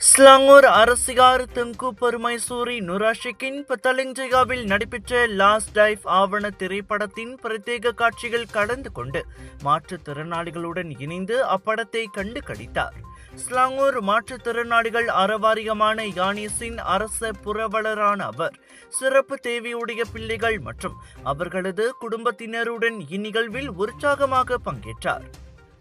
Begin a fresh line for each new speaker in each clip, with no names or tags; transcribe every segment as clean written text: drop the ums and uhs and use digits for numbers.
ஸ்லாங்கூர் அரசியார் தெங்கு பெருமைசூரி நுராஷிக்கின் பத்தலிஞ்சையாவில் நடைபெற்ற last life ஆவண திரைப்படத்தின் பிரத்யேக காட்சிகள் கலந்து கொண்டு மாற்றுத்திறனாளிகளுடன் இணைந்து அப்படத்தை கண்டு கழித்தார். ஸ்லாங்கூர் மாற்றுத்திறனாளிகள் அறவாரியமான யானிஸின் அரச புரவலரான அவர் சிறப்பு தேவையுடைய பிள்ளைகள் மற்றும் அவர்களது குடும்பத்தினருடன் இந்நிகழ்வில் உற்சாகமாக பங்கேற்றார்.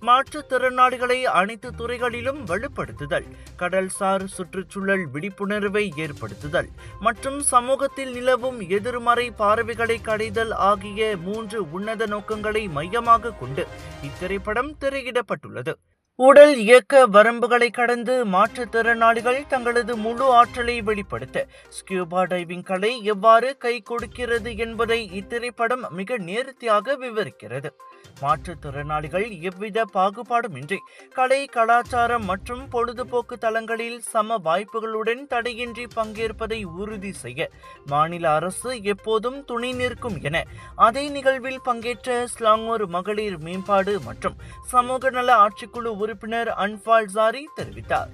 மாற்றுத்திறனாளிகளை அனைத்து துறைகளிலும் வலுப்படுத்துதல், கடல்சார் சுற்றுச்சூழல் விழிப்புணர்வை ஏற்படுத்துதல் மற்றும் சமூகத்தில் நிலவும் எதிர்மறை பார்வைகளை களைதல் ஆகிய 3 உன்னத நோக்கங்களை மையமாக கொண்டு இத்திரைப்படம் திரையிடப்பட்டுள்ளது. உடல் இயக்க வரம்புகளை கடந்து மாற்றுத்திறனாளிகள் தங்களது முழு ஆற்றலை வெளிப்படுத்த ஸ்கியூபா டைவிங் கலை எவ்வாறு கை கொடுக்கிறது என்பதை இத்திரைப்படம் மிக நேர்த்தியாக விவரிக்கிறது. மாற்றுத்திறனாளிகள் எவ்வித பாகுபாடுமின்றி கலை, கலாச்சாரம் மற்றும் பொழுதுபோக்கு தளங்களில் சம வாய்ப்புகளுடன் தடையின்றி பங்கேற்பதை உறுதி செய்ய மாநில அரசு எப்போதும் துணை நிற்கும் என அதே நிகழ்வில் பங்கேற்ற ஸ்லாங்கூர் மகளிர் மேம்பாடு மற்றும் சமூக நல ஆட்சிக்குழு உறுப்பினர் அன்பால் ஜாரி தெரிவித்தார்.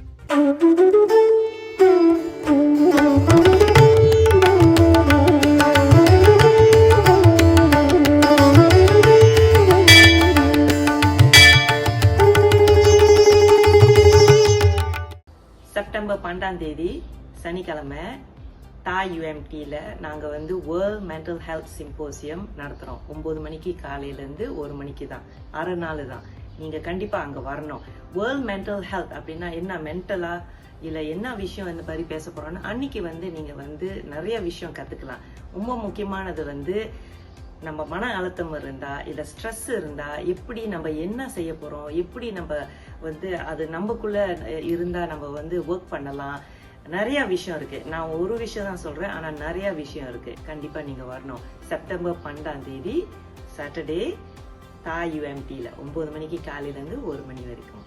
செப்டம்பர் 12 சனிக்கிழமை தாய் UMTல நாங்கள் வேர்ல்ட் மென்டல் ஹெல்த் சிம்போசியம் நடத்துகிறோம். 9 மணிக்கு காலையிலேருந்து 1 மணிக்கு தான், 6 நாள் தான். நீங்கள் கண்டிப்பாக அங்கே வரணும். வேர்ல்ட் மென்டல் ஹெல்த் அப்படின்னா என்ன, மென்டலா இல்லை என்ன விஷயம் இந்த மாதிரி பேச போகிறோன்னா அன்னைக்கு நீங்கள் நிறைய விஷயம் கற்றுக்கலாம். ரொம்ப முக்கியமானது நம்ம மன அழுத்தம் இருந்தா இல்லை ஸ்ட்ரெஸ் இருந்தா எப்படி நம்ம என்ன செய்ய போறோம், எப்படி நம்ம அது நமக்குள்ள இருந்தா நம்ம ஒர்க் பண்ணலாம். நிறைய விஷயம் இருக்கு. நான் ஒரு விஷயம் தான் சொல்றேன், ஆனா நிறைய விஷயம் இருக்கு. கண்டிப்பா நீங்க வரணும். செப்டம்பர் 12 சாட்டர்டே தாய் UMTல 9 மணிக்கு காலையில இருந்து 1 மணி வரைக்கும்.